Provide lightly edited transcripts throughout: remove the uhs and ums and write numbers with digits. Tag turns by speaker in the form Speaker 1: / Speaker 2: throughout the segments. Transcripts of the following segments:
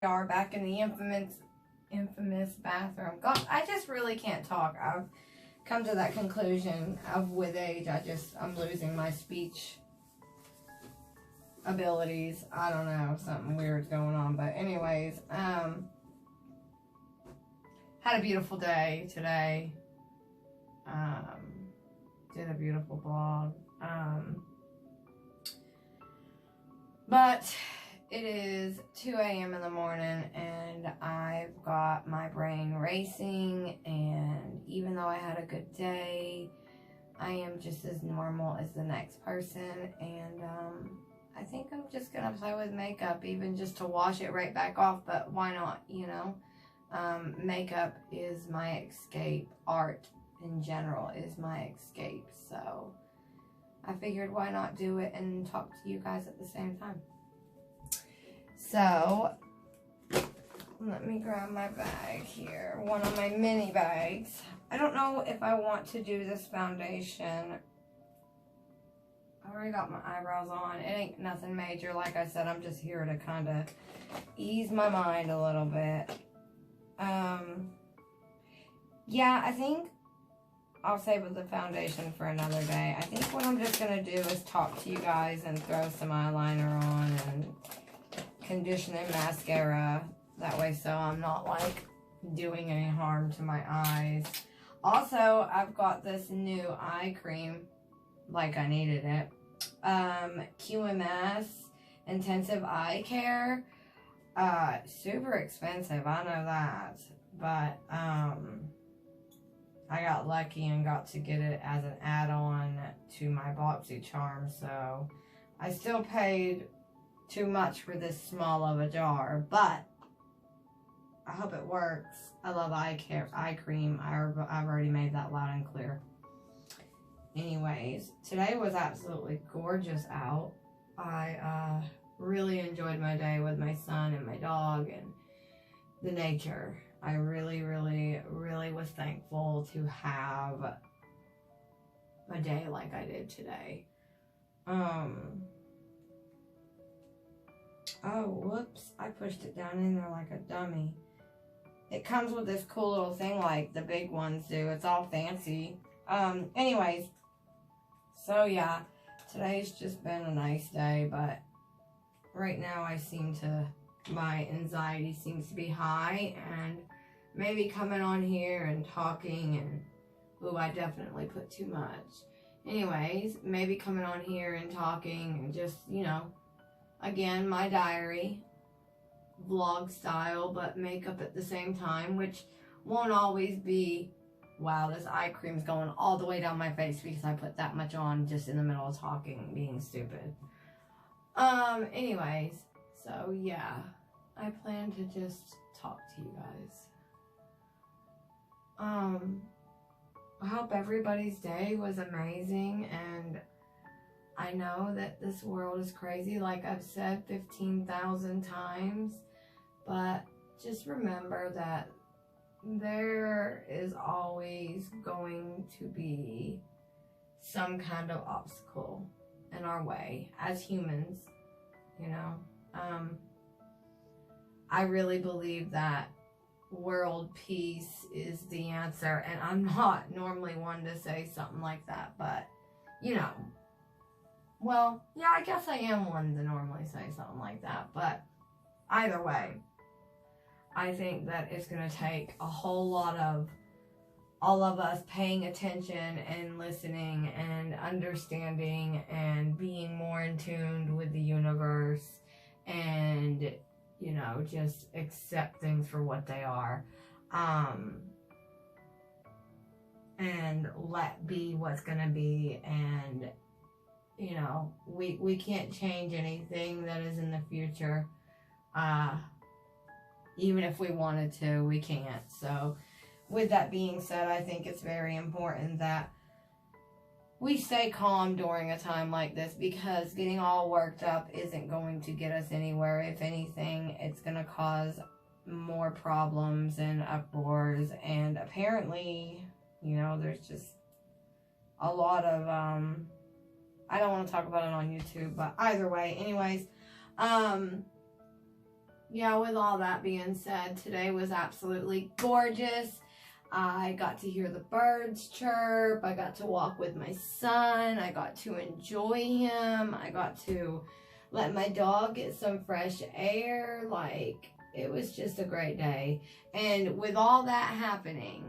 Speaker 1: We are back in the infamous bathroom. God, I just really can't talk. I've come to that conclusion of with age, I'm losing my speech abilities. I don't know, something weird's going on. But anyways, had a beautiful day today. Did a beautiful vlog. But it is 2 a.m. in the morning and I've got my brain racing, and even though I had a good day, I am just as normal as the next person, and I think I'm just gonna play with makeup, even just to wash it right back off, but why not, you know? Makeup is my escape. Art in general is my escape, so I figured why not do it and talk to you guys at the same time. So, let me grab my bag here. One of my mini bags. I don't know if I want to do this foundation. I already got my eyebrows on. It ain't nothing major. Like I said, I'm just here to kind of ease my mind a little bit. Yeah, I think I'll save the foundation for another day. I think what I'm just going to do is talk to you guys and throw some eyeliner on and conditioning mascara. That way so I'm not like doing any harm to my eyes. Also, I've got this new eye cream, like I needed it. QMS Intensive Eye Care. Super expensive, I know that. But, I got lucky and got to get it as an add-on to my BoxyCharm, so I still paid too much for this small of a jar, but I hope it works. I love eye cream. I've already made that loud and clear. Anyways, today was absolutely gorgeous out. I really enjoyed my day with my son and my dog and the nature. I really, really, really was thankful to have a day like I did today. Oh, whoops. I pushed it down in there like a dummy. It comes with this cool little thing like the big ones do. It's all fancy. Anyways. So, yeah. Today's just been a nice day, but right now my anxiety seems to be high, and maybe coming on here and talking and, ooh, I definitely put too much. Anyways, maybe coming on here and talking and just, you know, again, my diary, vlog style, but makeup at the same time, which won't always be, wow, this eye cream's going all the way down my face because I put that much on just in the middle of talking, being stupid. Anyways, so yeah, I plan to just talk to you guys. I hope everybody's day was amazing, and I know that this world is crazy, like I've said 15,000 times, but just remember that there is always going to be some kind of obstacle in our way as humans, you know. I really believe that world peace is the answer, and I'm not normally one to say something like that, but, you know, well, yeah, I guess I am one to normally say something like that, but either way, I think that it's going to take a whole lot of all of us paying attention and listening and understanding and being more in tune with the universe and, you know, just accept things for what they are, and let be what's going to be. And, you know, we can't change anything that is in the future. Even if we wanted to, we can't. So, with that being said, I think it's very important that we stay calm during a time like this, because getting all worked up isn't going to get us anywhere. If anything, it's going to cause more problems and uproars. And apparently, you know, there's just a lot of, I don't want to talk about it on YouTube, but either way, anyways, yeah, with all that being said, today was absolutely gorgeous. I got to hear the birds chirp. I got to walk with my son. I got to enjoy him. I got to let my dog get some fresh air. Like, it was just a great day. And with all that happening,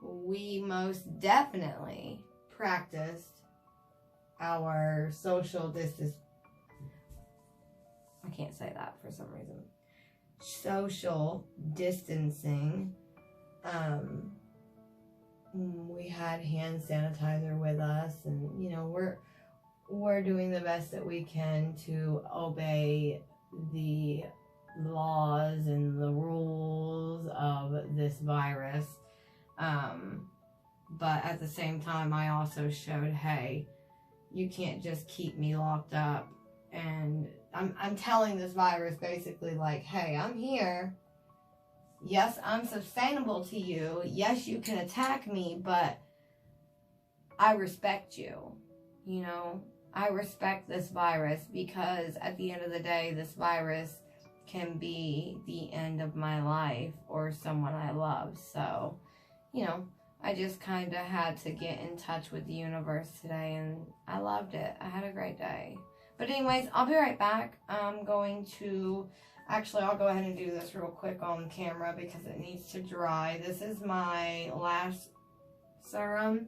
Speaker 1: we most definitely practiced our social distance. I can't say that for some reason. Social distancing. We had hand sanitizer with us, and you know, we're doing the best that we can to obey the laws and the rules of this virus. But at the same time, I also showed, hey, you can't just keep me locked up. And I'm telling this virus basically like, hey, I'm here. Yes, I'm sustainable to you. Yes, you can attack me, but I respect you. You know, I respect this virus, because at the end of the day, this virus can be the end of my life or someone I love. So, you know, I just kind of had to get in touch with the universe today, and I loved it. I had a great day. But anyways, I'll be right back. I'm going to... Actually, I'll go ahead and do this real quick on camera because it needs to dry. This is my lash serum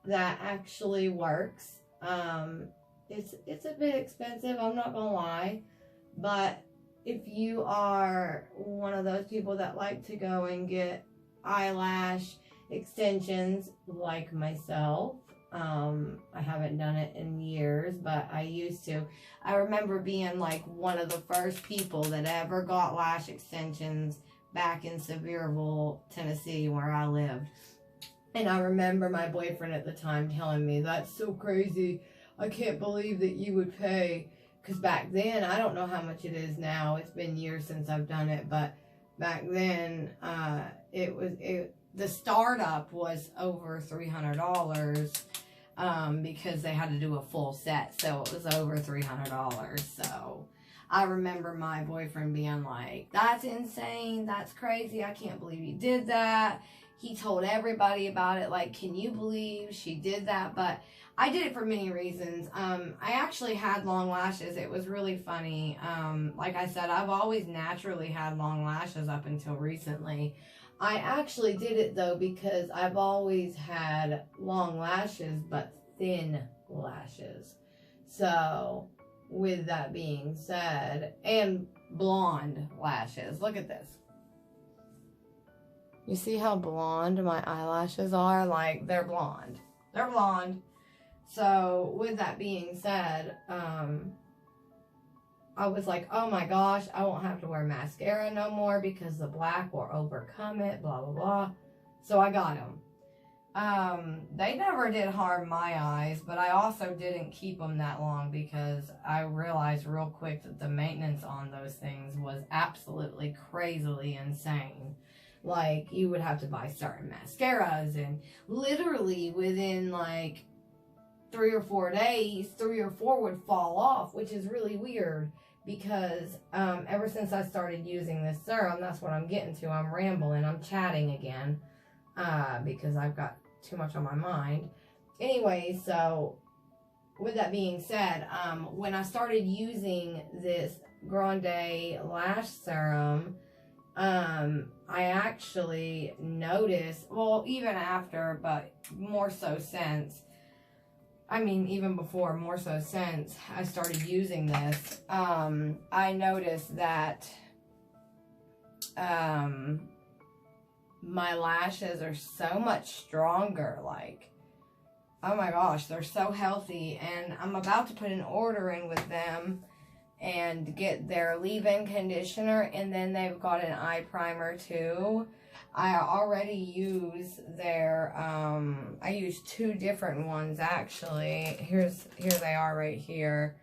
Speaker 1: that actually works. It's a bit expensive, I'm not gonna lie, but if you are one of those people that like to go and get eyelash extensions like myself, I haven't done it in years, but I used to. I remember being like one of the first people that ever got lash extensions back in Sevierville, Tennessee, where I lived. And I remember my boyfriend at the time telling me, that's so crazy. I can't believe that you would pay. Because back then, I don't know how much it is now. It's been years since I've done it. But back then, the startup was over $300. Because they had to do a full set, so it was over $300. So I remember my boyfriend being like, that's insane, that's crazy, I can't believe you did that. He told everybody about it, like, can you believe she did that? But I did it for many reasons. I actually had long lashes. It was really funny. Like I said, I've always naturally had long lashes up until recently. I actually did it though because I've always had long lashes but thin lashes. So with that being said, and blonde lashes. Look at this. You see how blonde my eyelashes are? Like, they're blonde. They're blonde. So with that being said, I was like, oh my gosh, I won't have to wear mascara no more because the black will overcome it, blah, blah, blah. So I got them. They never did harm my eyes, but I also didn't keep them that long because I realized real quick that the maintenance on those things was absolutely crazily insane. Like, you would have to buy certain mascaras, and literally within like 3 or 4 days, 3 or 4 would fall off, which is really weird. Because ever since I started using this serum, that's what I'm getting to. I'm rambling. I'm chatting again because I've got too much on my mind. Anyway, so with that being said, when I started using this Grande lash serum, I actually noticed, well, even after, but more so since, I mean, even before, more so since I started using this, I noticed that my lashes are so much stronger. Like, oh my gosh, they're so healthy. And I'm about to put an order in with them and get their leave-in conditioner. And then they've got an eye primer too. I already use their, I use 2 different ones actually. Here they are right here.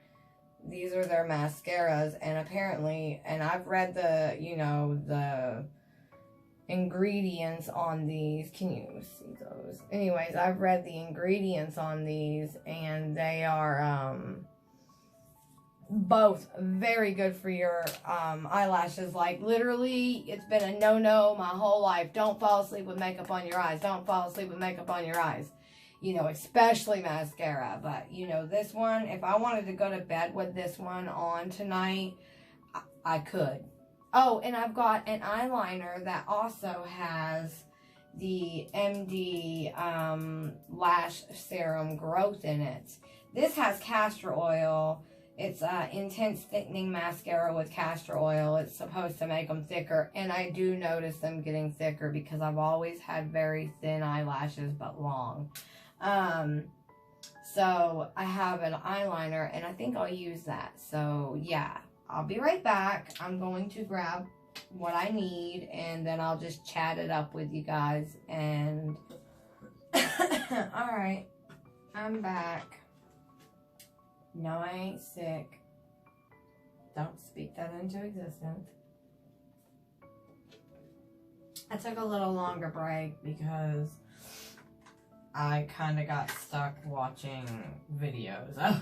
Speaker 1: These are their mascaras, and apparently, and I've read the, you know, the ingredients on these. Can you see those? Anyways, I've read the ingredients on these, and they are, both very good for your eyelashes. Like, literally, it's been a no-no my whole life. Don't fall asleep with makeup on your eyes. Don't fall asleep with makeup on your eyes. You know, especially mascara. But, you know, this one, if I wanted to go to bed with this one on tonight, I could. Oh, and I've got an eyeliner that also has the MD lash serum growth in it. This has castor oil. It's intense thickening mascara with castor oil. It's supposed to make them thicker, and I do notice them getting thicker because I've always had very thin eyelashes but long. So I have an eyeliner, and I think I'll use that. So yeah, I'll be right back. I'm going to grab what I need, and then I'll just chat it up with you guys. And all right, I'm back. No, I ain't sick. Don't speak that into existence. I took a little longer break because I kind of got stuck watching videos. Oh,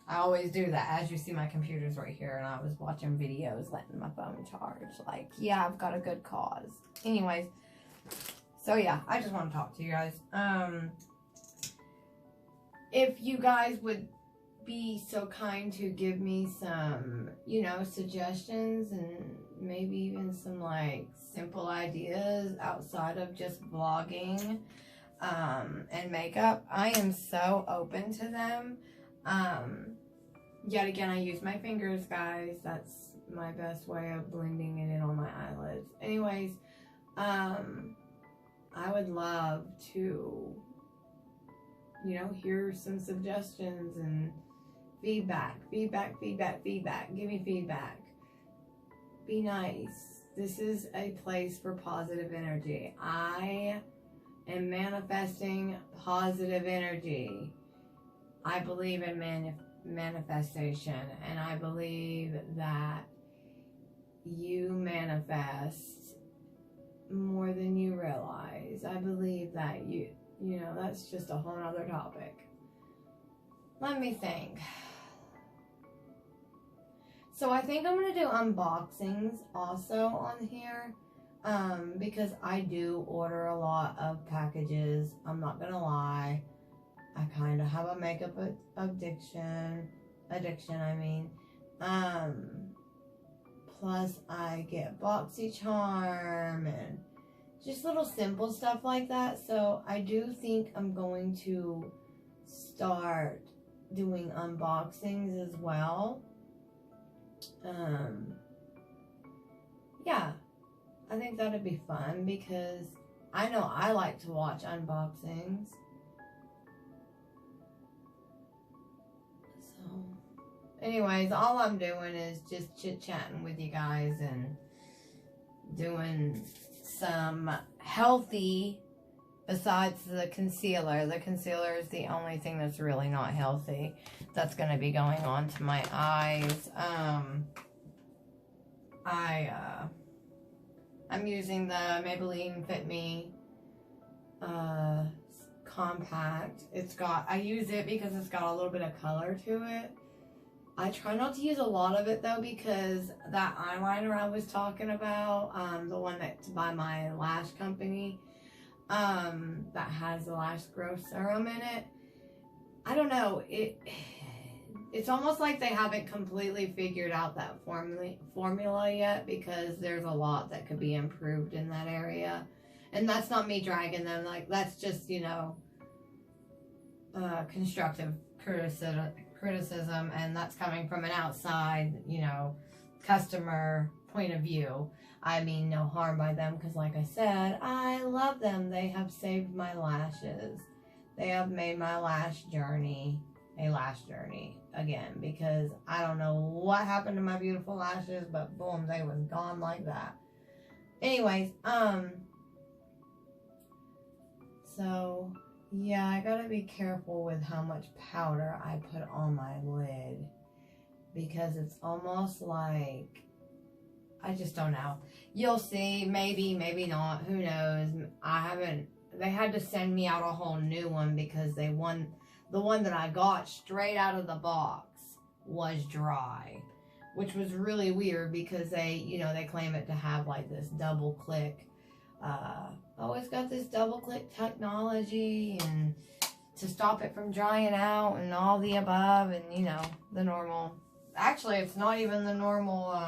Speaker 1: I always do that. As you see, my computer's right here, and I was watching videos, letting my phone charge. Like, yeah, I've got a good cause. Anyways, so yeah, I just want to talk to you guys. If you guys would be so kind to give me some, you know, suggestions and maybe even some like simple ideas outside of just vlogging and makeup, I am so open to them. Yet again, I use my fingers, guys. That's my best way of blending it in on my eyelids. Anyways, I would love to, you know, hear some suggestions and feedback. Give me feedback. Be nice. This is a place for positive energy. I am manifesting positive energy. I believe in manifestation, and I believe that you manifest more than you realize. I believe that you know, that's just a whole other topic. Let me think. So I think I'm going to do unboxings also on here, because I do order a lot of packages. I'm not going to lie. I kind of have a makeup addiction, I mean. Plus I get BoxyCharm and just little simple stuff like that. So I do think I'm going to start doing unboxings as well. Yeah, I think that'd be fun because I know I like to watch unboxings. So anyways, all I'm doing is just chit-chatting with you guys and doing some healthy, besides the concealer. The concealer is the only thing that's really not healthy that's going to be going on to my eyes. I'm using the Maybelline Fit Me compact. I use it because it's got a little bit of color to it. I try not to use a lot of it though, because that eyeliner I was talking about, the one that's by my lash company, that has the lash growth serum in it, I don't know, it's almost like they haven't completely figured out that formula yet, because there's a lot that could be improved in that area. And that's not me dragging them, like, that's just, you know, constructive criticism, and that's coming from an outside, you know, customer point of view. I mean no harm by them, because like I said, I love them. They have saved my lashes. They have made my lash journey a lash journey again, because I don't know what happened to my beautiful lashes, but boom, they was gone like that. Anyways, so yeah, I gotta be careful with how much powder I put on my lid, because it's almost like, I just don't know. You'll see, maybe, maybe not, who knows. They had to send me out a whole new one, because the one that I got straight out of the box was dry, which was really weird because they, you know, they claim it to have like this double click. Oh, it's got this double click technology and to stop it from drying out and all the above, and you know, the normal. Actually, it's not even the normal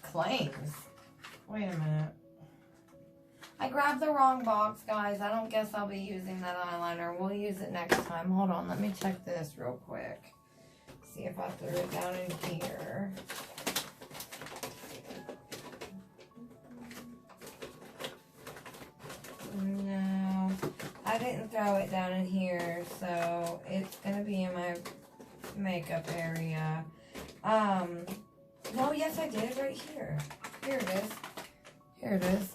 Speaker 1: claims. Wait a minute. I grabbed the wrong box, guys. I don't guess I'll be using that eyeliner. We'll use it next time. Hold on, let me check this real quick. See if I threw it down in here. No, I didn't throw it down in here, so it's gonna be in my makeup area. Well, yes, I did right here. Here it is. Here it is.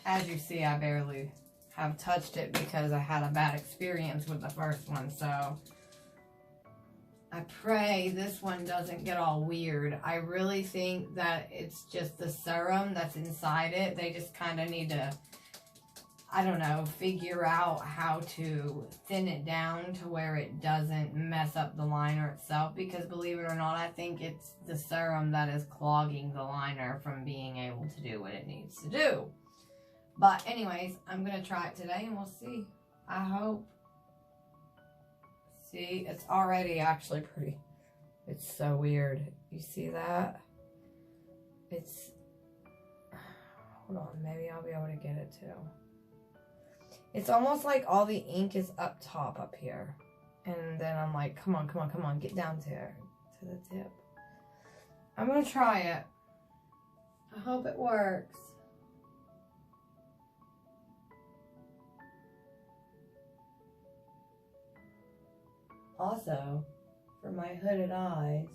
Speaker 1: As you see, I barely have touched it because I had a bad experience with the first one, so I pray this one doesn't get all weird. I really think that it's just the serum that's inside it. They just kind of need to, I don't know, figure out how to thin it down to where it doesn't mess up the liner itself, because believe it or not, I think it's the serum that is clogging the liner from being able to do what it needs to do. But anyways, I'm going to try it today and we'll see. I hope. See, it's already actually pretty. It's so weird. You see that? It's, hold on, maybe I'll be able to get it too. It's almost like all the ink is up top up here. And then I'm like, come on, come on, come on, get down to the tip. I'm going to try it. I hope it works. Also, for my hooded eyes.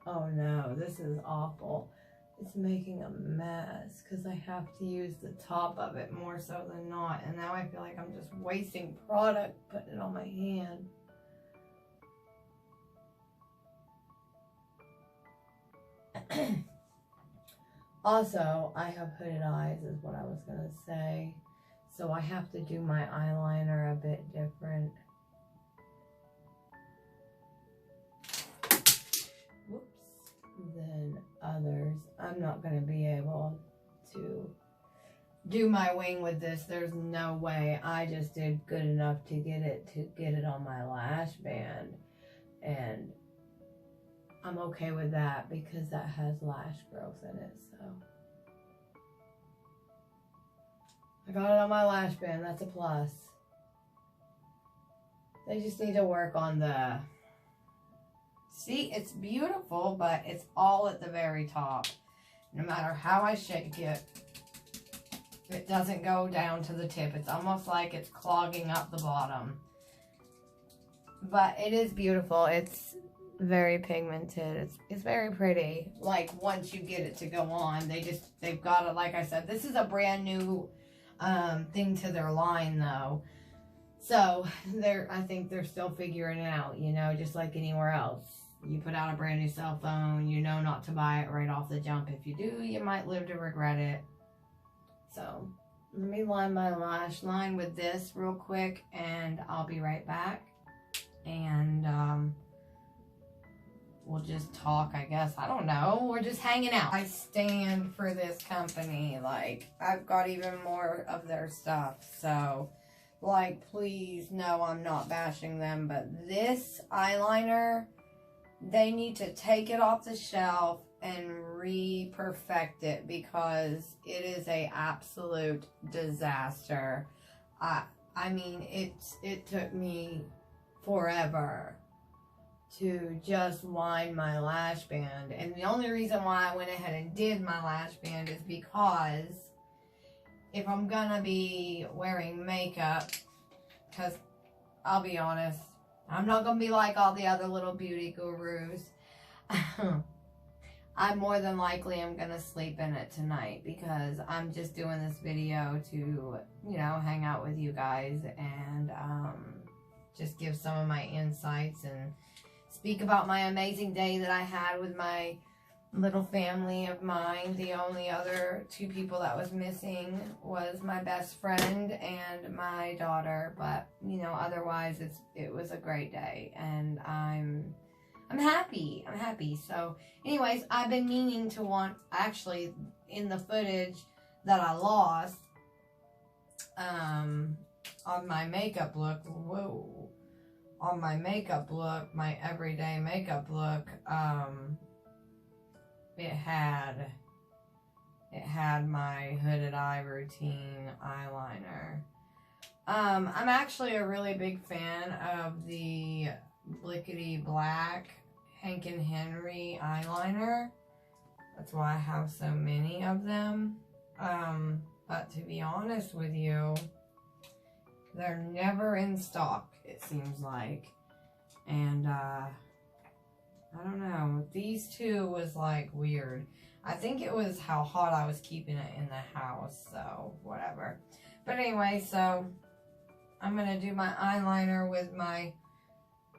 Speaker 1: Oh no, this is awful. It's making a mess because I have to use the top of it more so than not. And now I feel like I'm just wasting product putting it on my hand. Also, I have hooded eyes is what I was going to say. So I have to do my eyeliner a bit different. Whoops. Than others. I'm not going to be able to do my wing with this. There's no way. I just did good enough to get it on my lash band. And I'm okay with that because that has lash growth in it. So I got it on my lash band. That's a plus. They just need to work on the... See, it's beautiful, but it's all at the very top. No matter how I shake it, it doesn't go down to the tip. It's almost like it's clogging up the bottom. But it is beautiful. It's very pigmented. It's very pretty. Like, once you get it to go on, they've got it, like I said, this is a brand new thing to their line though, so I think they're still figuring it out, you know, just like anywhere else. You put out a brand new cell phone, you know not to buy it right off the jump. If you do, you might live to regret it. So let me line my lash line with this real quick and I'll be right back, and we'll just talk, I guess. I don't know. We're just hanging out. I stand for this company. Like, I've got even more of their stuff. So, like, please, no, I'm not bashing them. But this eyeliner, they need to take it off the shelf and re-perfect it because it is a absolute disaster. I mean, it took me forever to just line my lash band. And the only reason why I went ahead and did my lash band is because if I'm gonna be wearing makeup, because I'll be honest, I'm not gonna be like all the other little beauty gurus. I more than likely am gonna sleep in it tonight because I'm just doing this video to, you know, hang out with you guys and just give some of my insights and speak about my amazing day that I had with my little family of mine. The only other 2 people that was missing was my best friend and my daughter. But, you know, otherwise it was a great day, and I'm happy. I'm happy. So, anyways, I've been meaning to actually, in the footage that I lost, on my makeup look, on my makeup look, my everyday makeup look, it had my hooded eye routine eyeliner. I'm actually a really big fan of the Blickety Black Hank and Henry eyeliner. That's why I have so many of them. But to be honest with you, they're never in stock, it seems like. And, I don't know. These 2 was, like, weird. I think it was how hot I was keeping it in the house, so whatever. But anyway, so I'm going to do my eyeliner with my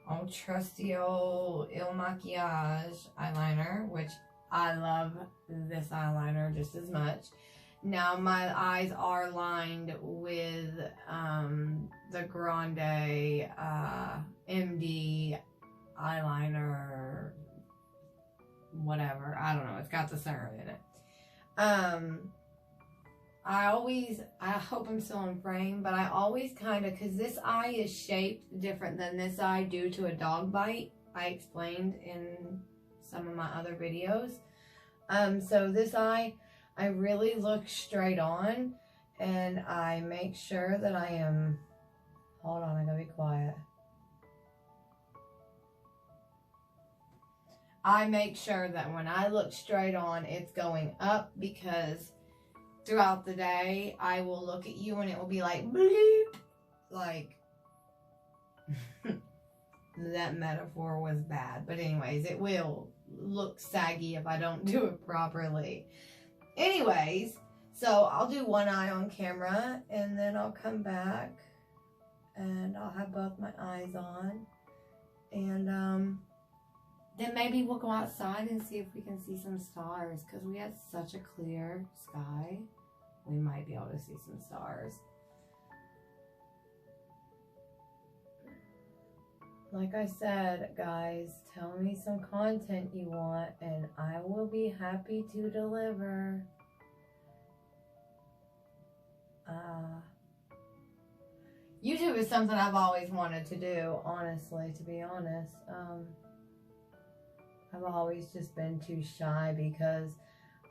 Speaker 1: old trusty old Il Makiage eyeliner, which I love this eyeliner just as much. Now my eyes are lined with the Grande MD eyeliner, whatever. I don't know. It's got the serum in it. I hope I'm still in frame, but I always kind of, because this eye is shaped different than this eye due to a dog bite. I explained in some of my other videos. So this eye, I really look straight on, and I make sure that I am, hold on, I gotta be quiet. I make sure that when I look straight on, it's going up, because throughout the day, I will look at you and it will be like, bloop, like, that metaphor was bad. But anyways, it will look saggy if I don't do it properly. Anyways, so I'll do one eye on camera, and then I'll come back and I'll have both my eyes on, and then maybe we'll go outside and see if we can see some stars, because we had such a clear sky. We might be able to see some stars. Like I said, guys, tell me some content you want, and I will be happy to deliver. YouTube is something I've always wanted to do, honestly, to be honest. I've always just been too shy because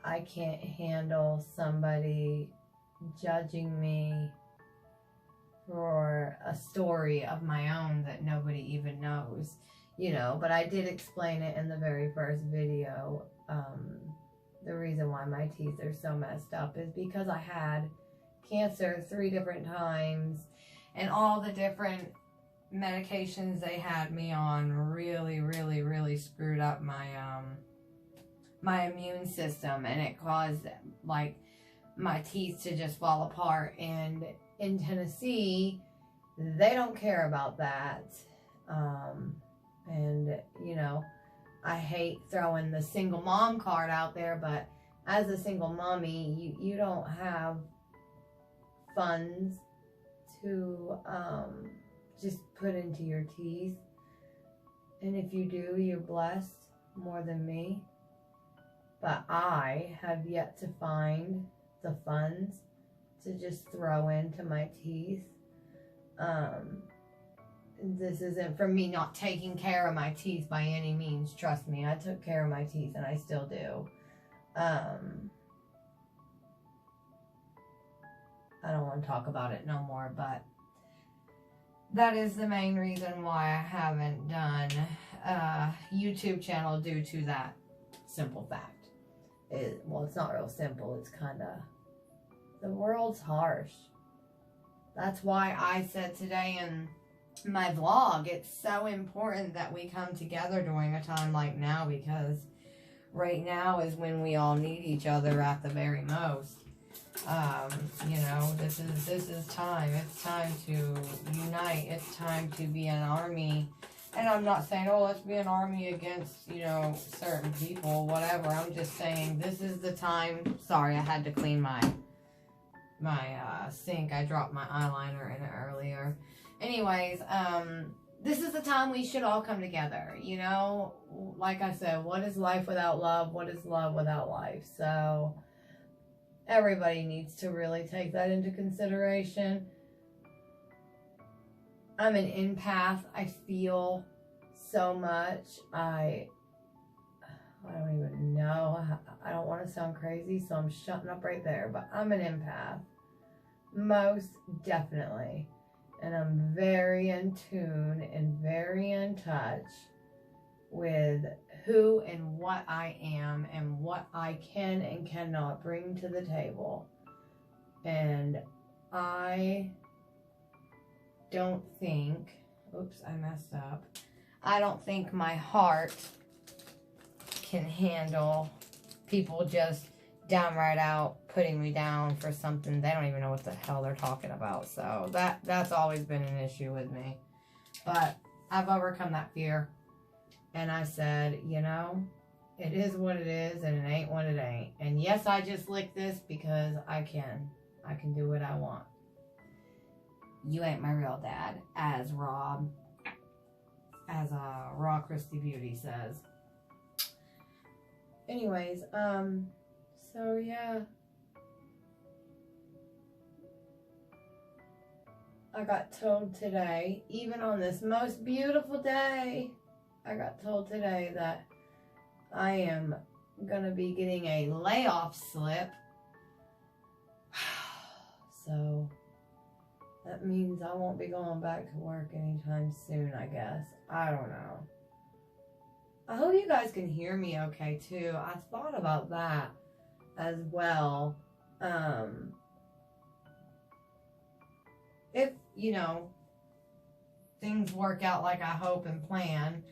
Speaker 1: I can't handle somebody judging me for a story of my own that nobody even knows, you know. But I did explain it in the very first video. The reason why my teeth are so messed up is because I had cancer 3 different times, and all the different medications they had me on really screwed up my my immune system, and it caused like my teeth to just fall apart. And in Tennessee, they don't care about that. And you know, I hate throwing the single mom card out there, but as a single mommy, you don't have funds to just put into your teeth. And if you do, you're blessed more than me. But I have yet to find the funds to just throw into my teeth. This isn't from me not taking care of my teeth by any means. Trust me, I took care of my teeth and I still do. I don't want to talk about it no more, but that is the main reason why I haven't done a YouTube channel, due to that simple fact. Well, it's not real simple. It's kind of, the world's harsh. That's why I said today in my vlog, it's so important that we come together during a time like now, because right now is when we all need each other at the very most. You know, this is time. It's time to unite. It's time to be an army And I'm not saying, oh, let's be an army against, you know, certain people, whatever. I'm just saying this is the time. Sorry, I had to clean my sink. I dropped my eyeliner in it earlier. Anyways, this is the time we should all come together, you know? Like I said, what is life without love? What is love without life? So everybody needs to really take that into consideration. I'm an empath. I feel so much. I don't even know. I don't want to sound crazy, so I'm shutting up right there. But I'm an empath. Most definitely. And I'm very in tune and very in touch with who and what I am and what I can and cannot bring to the table. And I don't think, oops, I messed up. I don't think my heart can handle people just downright out putting me down for something they don't even know what the hell they're talking about. So that's always been an issue with me. But I've overcome that fear. And I said, you know, it is what it is and it ain't what it ain't. And yes, I just licked this because I can. I can do what I want. You ain't my real dad, as Raw Christy Beauty says. Anyways, so yeah. I got told today, even on this most beautiful day, I got told today that I am gonna be getting a layoff slip. So that means I won't be going back to work anytime soon, I guess. I don't know. I hope you guys can hear me okay, too. I thought about that as well. If, you know, things work out like I hope and plan.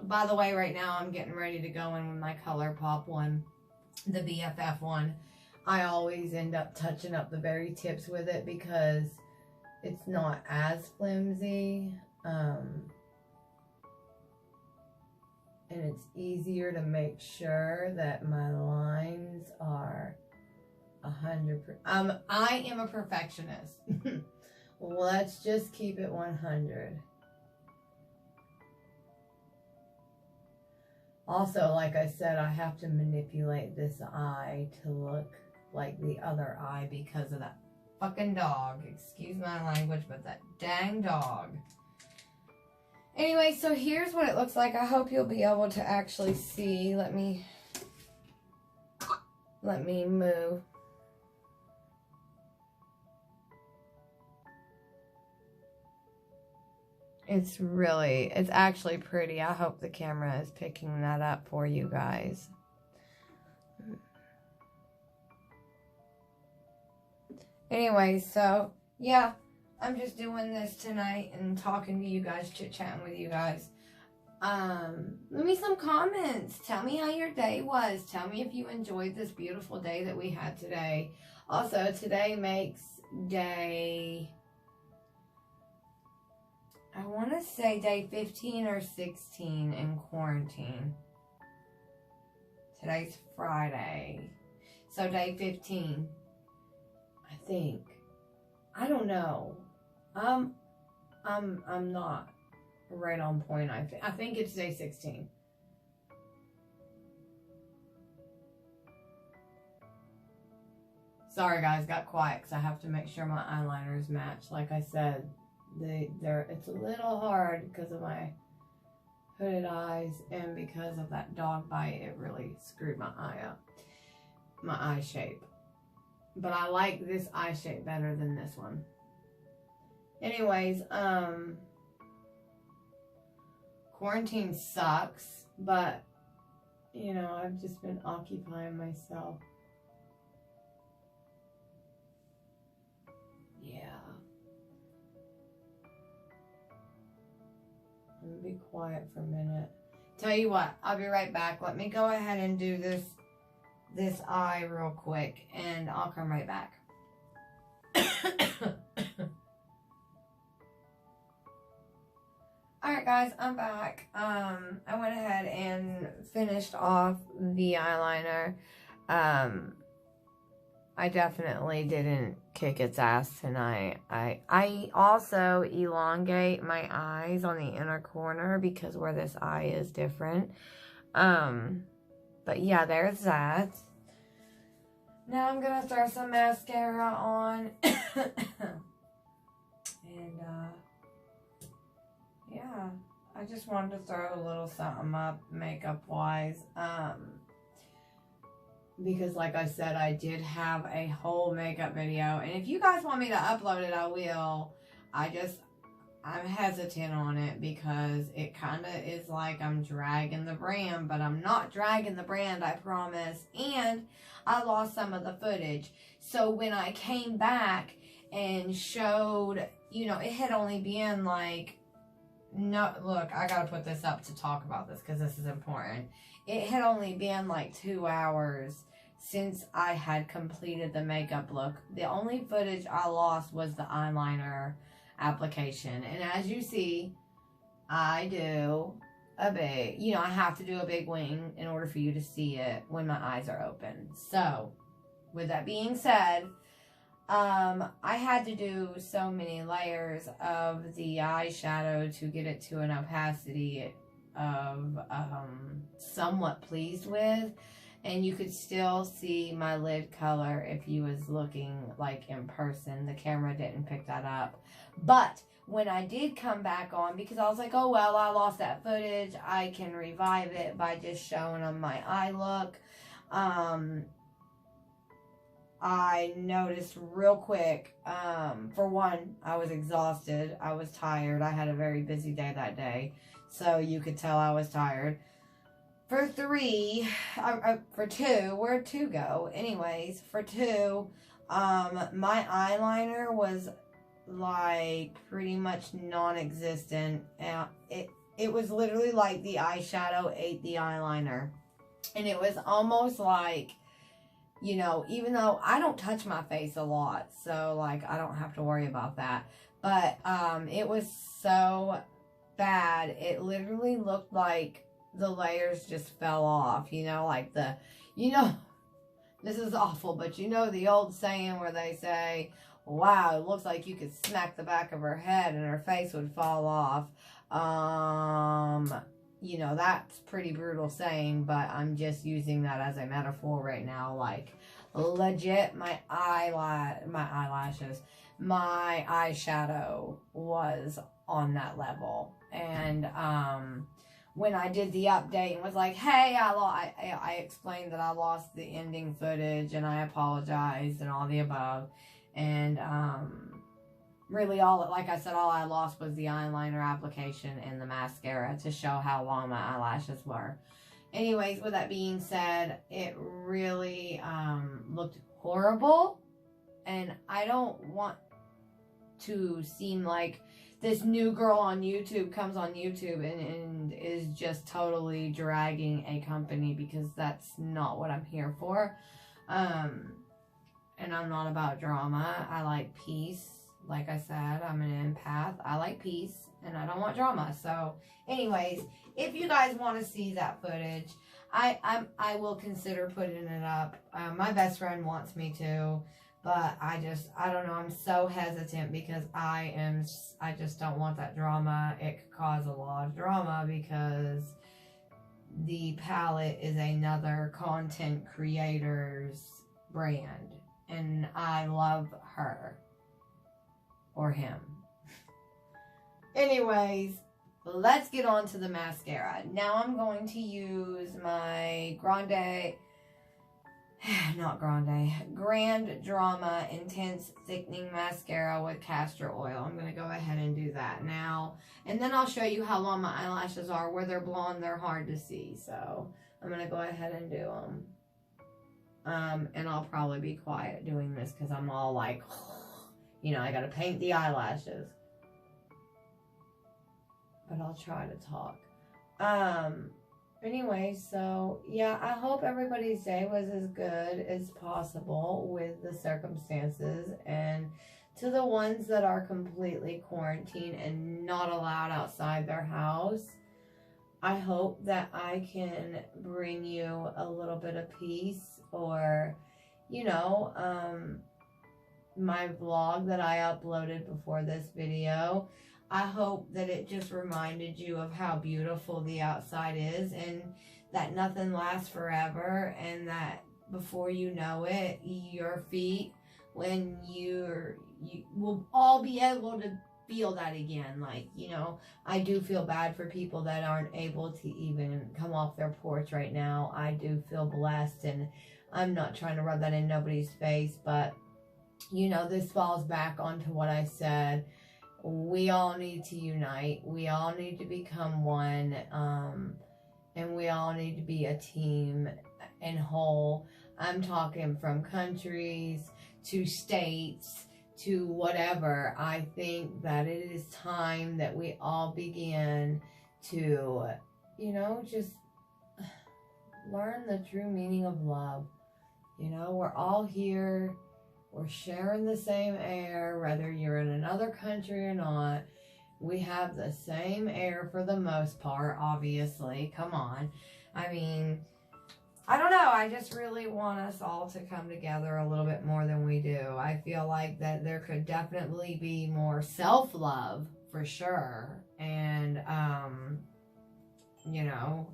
Speaker 1: By the way, right now I'm getting ready to go in with my ColourPop one, the BFF one. I always end up touching up the very tips with it because it's not as flimsy. And it's easier to make sure that my lines are 100%. I am a perfectionist. Let's just keep it 100. Also, like I said, I have to manipulate this eye to look like the other eye because of that fucking dog. Excuse my language, but that dang dog. Anyway, so here's what it looks like. I hope you'll be able to actually see. Let me move. It's actually pretty. I hope the camera is picking that up for you guys. Anyway, so yeah, I'm just doing this tonight and talking to you guys, chit-chatting with you guys. Leave me some comments. Tell me how your day was. Tell me if you enjoyed this beautiful day that we had today. Also, today makes day, I want to say day 15 or 16 in quarantine. Today's Friday. So day 15. I think. I don't know. I'm not right on point. I think it's day 16. Sorry guys, got quiet because I have to make sure my eyeliners match. Like I said, it's a little hard because of my hooded eyes and because of that dog bite. It really screwed my eye up, my eye shape. But I like this eye shape better than this one. Anyways, quarantine sucks, but you know, I've just been occupying myself. Yeah. I'm gonna be quiet for a minute. Tell you what, I'll be right back. Let me go ahead and do this eye real quick, and I'll come right back. guys, I'm back. I went ahead and finished off the eyeliner. I definitely didn't kick its ass tonight. I also elongate my eyes on the inner corner because where this eye is different. But yeah, there's that. Now I'm gonna throw some mascara on. And yeah, I just wanted to throw a little something up makeup wise. Because like I said, I did have a whole makeup video, and if you guys want me to upload it, I will. I'm hesitant on it because it kind of is like I'm dragging the brand, but I'm not dragging the brand, I promise. And I lost some of the footage. So when I came back and showed, you know, it had only been like, no, look, I gotta put this up to talk about this because this is important. It had only been like 2 hours since I had completed the makeup look. The only footage I lost was the eyeliner application. And as you see, I do a big, you know, I have to do a big wing in order for you to see it when my eyes are open. So, with that being said, I had to do so many layers of the eyeshadow to get it to an opacity of somewhat pleased with. And you could still see my lid color if you was looking like in person. The camera didn't pick that up. But when I did come back on, because I was like, oh well, I lost that footage, I can revive it by just showing them my eye look. I noticed real quick, for one, I was exhausted. I was tired. I had a very busy day that day. So you could tell I was tired. For two, where'd two go? Anyways, for two, my eyeliner was like pretty much non-existent. And it was literally like the eyeshadow ate the eyeliner. And it was almost like, you know, even though I don't touch my face a lot, so like I don't have to worry about that. But it was so bad. It literally looked like the layers just fell off, you know, like this is awful, but you know the old saying where they say, wow, it looks like you could smack the back of her head and her face would fall off. You know, that's pretty brutal saying, but I'm just using that as a metaphor right now. Like, legit, my eyelashes, my eyeshadow was on that level. And, when I did the update and was like, hey, I explained that I lost the ending footage and I apologized and all the above. And, really like I said, all I lost was the eyeliner application and the mascara to show how long my eyelashes were. Anyways, with that being said, it really, looked horrible. And I don't want to seem like this new girl on YouTube comes on YouTube and is just totally dragging a company, because that's not what I'm here for. And I'm not about drama. I like peace. Like I said, I'm an empath. I like peace and I don't want drama. So anyways, if you guys want to see that footage, I will consider putting it up. My best friend wants me to. But I don't know, I'm so hesitant because I just don't want that drama. It could cause a lot of drama because the palette is another content creator's brand. And I love her. Or him. Anyways, let's get on to the mascara. Now I'm going to use my Grande Drama Intense Thickening Mascara with Castor Oil. I'm going to go ahead and do that now. And then I'll show you how long my eyelashes are. Where they're blonde, they're hard to see. So I'm going to go ahead and do them. And I'll probably be quiet doing this because I'm all like, you know, I got to paint the eyelashes. But I'll try to talk. Anyway, so, yeah, I hope everybody's day was as good as possible with the circumstances. And to the ones that are completely quarantined and not allowed outside their house, I hope that I can bring you a little bit of peace, or, you know, my vlog that I uploaded before this video. I hope that it just reminded you of how beautiful the outside is, and that nothing lasts forever, and that before you know it, your feet, when you will all be able to feel that again. Like, you know, I do feel bad for people that aren't able to even come off their porch right now. I do feel blessed, and I'm not trying to rub that in nobody's face, but, you know, this falls back onto what I said. We all need to unite. We all need to become one, and we all need to be a team and whole. I'm talking from countries to states to whatever. I think that it is time that we all begin to, you know, just learn the true meaning of love. You know, we're all here. We're sharing the same air, whether you're in another country or not. We have the same air for the most part, obviously. Come on. I mean, I don't know. I just really want us all to come together a little bit more than we do. I feel like that there could definitely be more self-love, for sure. And, you know,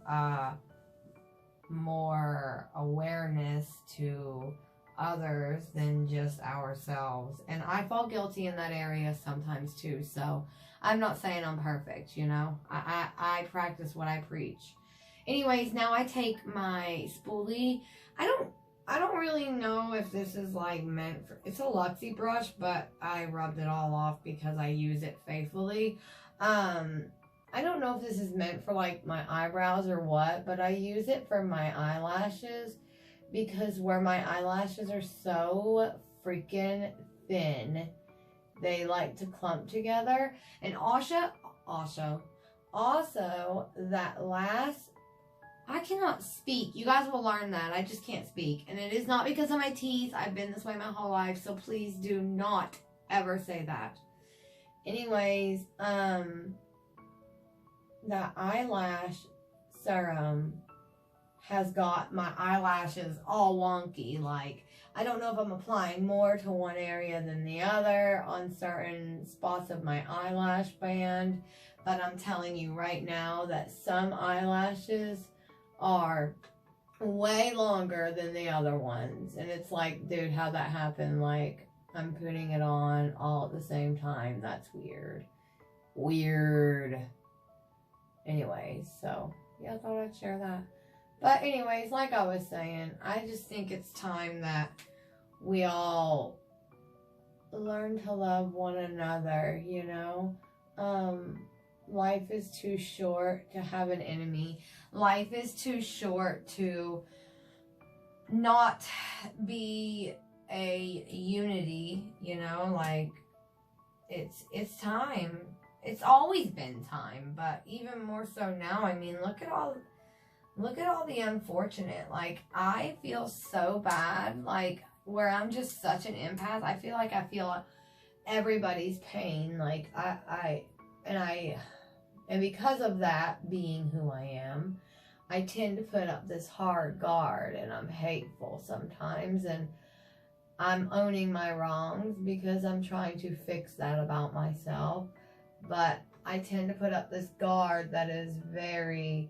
Speaker 1: more awareness to others than just ourselves. And I fall guilty in that area sometimes too, so I'm not saying I'm perfect, you know. I practice what I preach. Anyways, now I take my spoolie. I don't really know if this is like meant for, it's a Luxie brush, but I rubbed it all off because I use it faithfully. I don't know if this is meant for like my eyebrows or what, but I use it for my eyelashes, because where my eyelashes are so freaking thin, they like to clump together. And also that last, I cannot speak. You guys will learn that. I just can't speak. And it is not because of my teeth. I've been this way my whole life, so please do not ever say that. Anyways, that eyelash serum has got my eyelashes all wonky. Like, I don't know if I'm applying more to one area than the other on certain spots of my eyelash band, but I'm telling you right now that some eyelashes are way longer than the other ones. And it's like, dude, how'd that happen? Like, I'm putting it on all at the same time. That's weird. Weird. Anyways, so yeah, I thought I'd share that. But anyways, like I was saying, I just think it's time that we all learn to love one another, you know? Life is too short to have an enemy. Life is too short to not be a unity, you know? Like, it's time. It's always been time, but even more so now. I mean, look at all the unfortunate. Like, I feel so bad, like, where I'm just such an empath. I feel like I feel everybody's pain. Like, and because of that being who I am, I tend to put up this hard guard, and I'm hateful sometimes, and I'm owning my wrongs because I'm trying to fix that about myself. But I tend to put up this guard that is very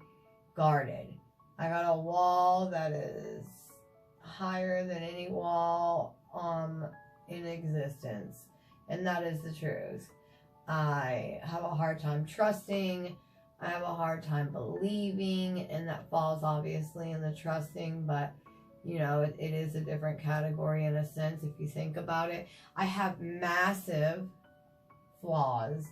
Speaker 1: guarded. I got a wall that is higher than any wall in existence, and that is the truth. I have a hard time trusting. I have a hard time believing, and that falls obviously in the trusting, but you know, it is a different category in a sense if you think about it. I have massive flaws.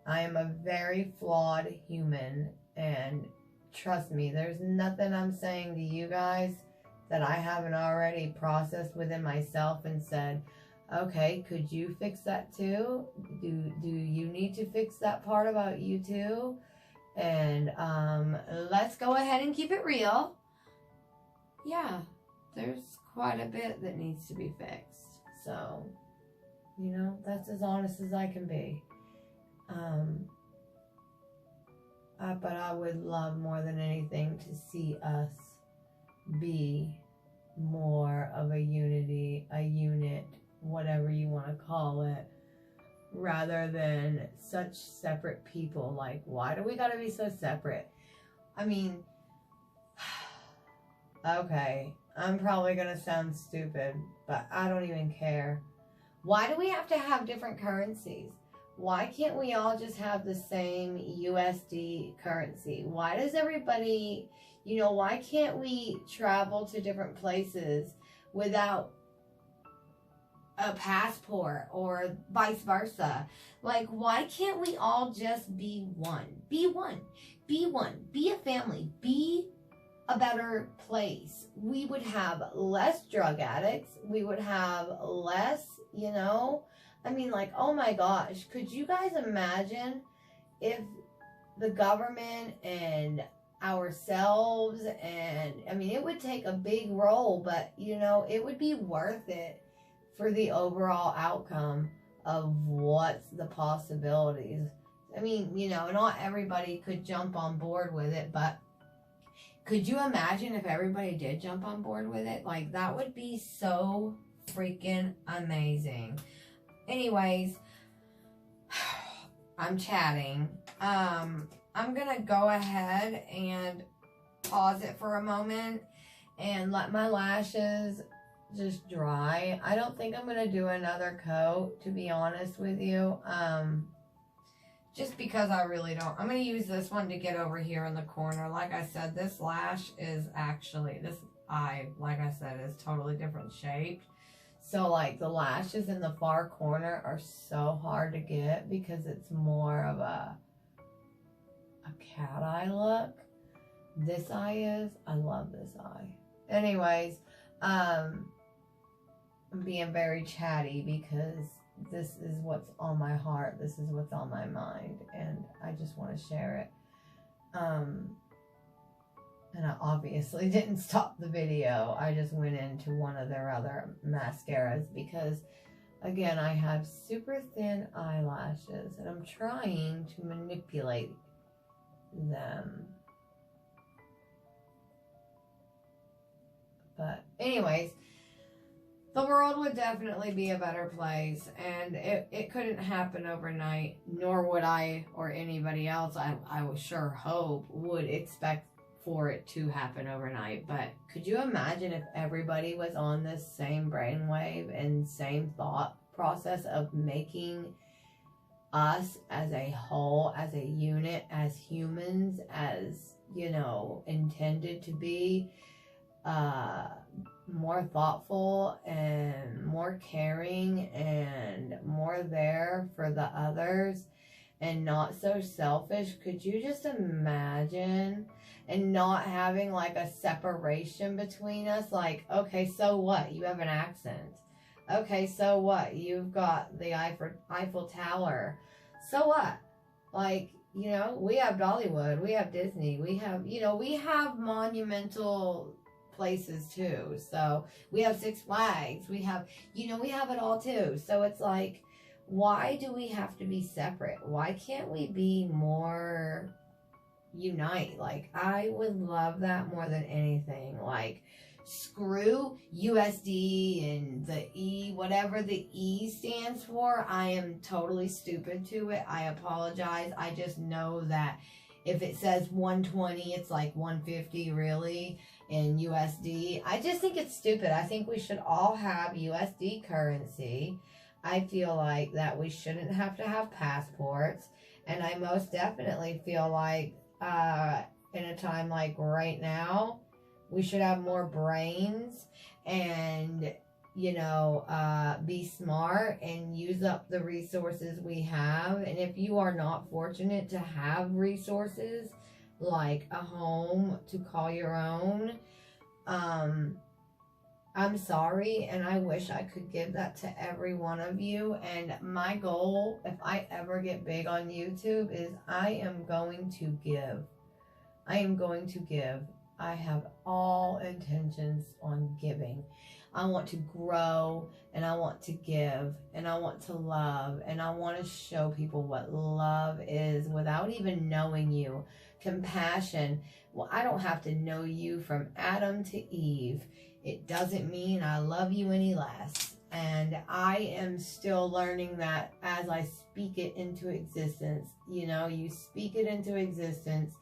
Speaker 1: I am a very flawed human, and trust me, there's nothing I'm saying to you guys that I haven't already processed within myself and said, okay, could you fix that too? Do you need to fix that part about you too? And let's go ahead and keep it real. Yeah, there's quite a bit that needs to be fixed. So You know, that's as honest as I can be. But I would love more than anything to see us be more of a unity, a unit, whatever you want to call it, rather than such separate people. Like, why do we gotta be so separate? I mean, okay, I'm probably gonna sound stupid, but I don't even care. Why do we have to have different currencies? Why can't we all just have the same USD currency? Why does everybody, you know, why can't we travel to different places without a passport or vice versa? Like, why can't we all just be one? Be one. Be one. Be a family. Be a better place. We would have less drug addicts. We would have less, you know, I mean, like, oh my gosh, could you guys imagine if the government and ourselves, and I mean, it would take a big role, but you know, it would be worth it for the overall outcome of what's the possibilities. I mean, you know, not everybody could jump on board with it, but could you imagine if everybody did jump on board with it? Like, that would be so freaking amazing. Anyways, I'm chatting. I'm gonna go ahead and pause it for a moment and let my lashes just dry. I don't think I'm gonna do another coat, to be honest with you. Just because I really don't. I'm gonna use this one to get over here in the corner. Like I said, this lash is actually, this eye, like I said, is totally different shaped. So, like, the lashes in the far corner are so hard to get because it's more of a cat eye look. This eye is. I love this eye. Anyways, I'm being very chatty because this is what's on my heart. This is what's on my mind. And I just want to share it. And I obviously didn't stop the video. I just went into one of their other mascaras because, again, I have super thin eyelashes and I'm trying to manipulate them. But anyways, the world would definitely be a better place, and it couldn't happen overnight, nor would I or anybody else, I would sure hope, would expect for it to happen overnight. But could you imagine if everybody was on this same brainwave and same thought process of making us as a whole, as a unit, as humans, as, you know, intended to be, more thoughtful and more caring and more there for the others and not so selfish? Could you just imagine? And not having like a separation between us. Like, okay, so what? You have an accent. Okay, so what? You've got the Eiffel Tower. So what? Like, you know, we have Dollywood. We have Disney. We have, you know, we have monumental places too. So we have Six Flags. We have, you know, we have it all too. So it's like, why do we have to be separate? Why can't we be more unite? Like, I would love that more than anything. Like, screw USD and the E, whatever the E stands for. I am totally stupid to it. I apologize. I just know that if it says 120, it's like 150 really in USD. I just think it's stupid. I think we should all have USD currency. I feel like that we shouldn't have to have passports. And I most definitely feel like in a time like right now, we should have more brains and, you know, be smart and use up the resources we have. And if you are not fortunate to have resources like a home to call your own, I'm sorry, and I wish I could give that to every one of you. And my goal, if I ever get big on YouTube, is I am going to give. I am going to give. I have all intentions on giving.
Speaker 2: I want to grow, and I want to give, and I want to love, and I want to show people what love is without even knowing you. Compassion. Well, I don't have to know you from Adam to Eve. It doesn't mean I love you any less. And I am still learning that as I speak it into existence. You know, you speak it into existence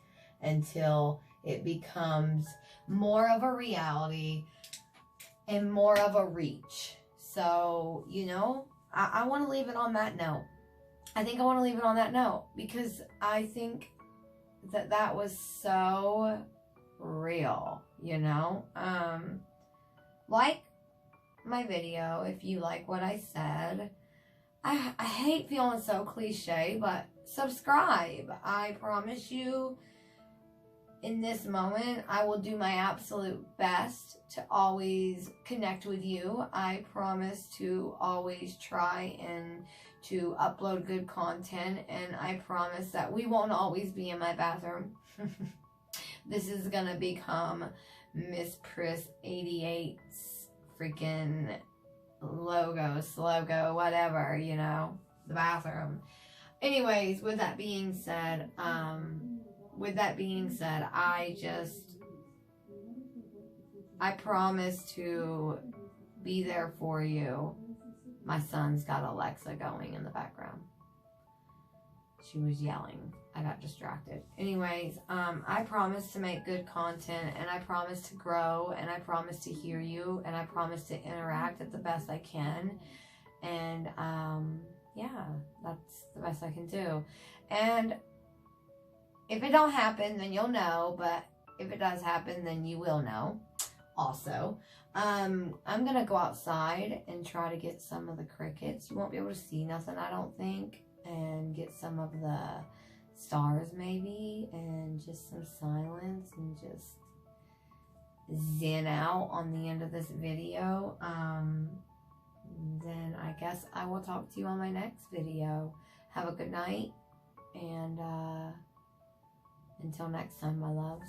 Speaker 2: until it becomes more of a reality and more of a reach. So, you know, I want to leave it on that note. I think I want to leave it on that note because I think that that was so real, you know? Like my video if you like what I said. I hate feeling so cliche, but subscribe. I promise you, in this moment, I will do my absolute best to always connect with you. I promise to always try and to upload good content, and I promise that we won't always be in my bathroom. This is gonna become Miss Pris 88's freaking logo, whatever, you know, the bathroom. Anyways, with that being said, I promise to be there for you. My son's got Alexa going in the background. She was yelling. I got distracted. Anyways, I promise to make good content, and I promise to grow, and I promise to hear you, and I promise to interact at the best I can. And, yeah, that's the best I can do. And if it don't happen, then you'll know, but if it does happen, then you will know also. I'm gonna go outside and try to get some of the crickets. You won't be able to see nothing, I don't think, and get some of the stars maybe, and just some silence, and just zen out on the end of this video. Then I guess I will talk to you on my next video. Have a good night, and until next time, my loves.